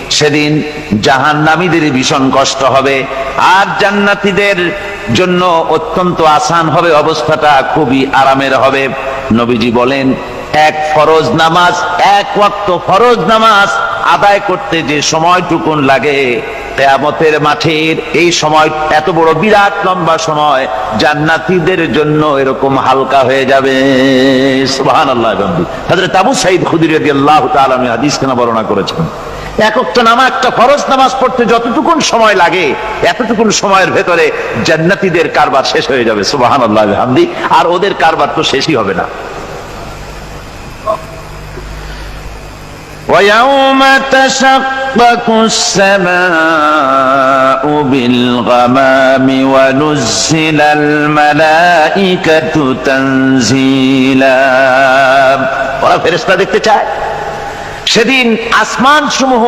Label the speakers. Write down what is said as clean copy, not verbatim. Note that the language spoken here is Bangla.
Speaker 1: সেদিন জাহান্নামীদের ভীষণ কষ্ট হবে, আর জান্নাতীদের জন্য অত্যন্ত আসান হবে, অবস্থাটা খুবই আরামের হবে। নবীজি বলেন, এক ফরজ নামাজ, এক ওয়াক্ত ফরজ নামাজ আদায় করতে যে সময়টুকুন লাগে, কিয়ামতের মাঠের এই সময়, এত বড় বিরাট লম্বা সময়, জান্নাতীদের জন্য এরকম হালকা হয়ে যাবে। সুবহানাল্লাহ। হযরত আবু সাঈদ খুদরী রাদিয়াল্লাহু তাআলা আনহু হাদিস কেন বর্ণনা করেছেন, এক ওয়াক্ত নামাজ, একটা ফরজ নামাজ পড়তে যতটুকুন সময় লাগে, এতটুকুন সময়ের ভেতরে জান্নাতীদের কারবার শেষ হয়ে যাবে। সুবহানাল্লাহ বিহামদি। আর ওদের কারবার তো শেষই হবে না। وَيَوْمَ تَشَقَّقُ السَّمَاءُ بِالْغَمَامِ وَنُزِّلَ الْمَلَائِكَةُ تَنزِيلًا। ওরা ফেরেশতা দেখতে চায়। সেদিন আসমান সমূহ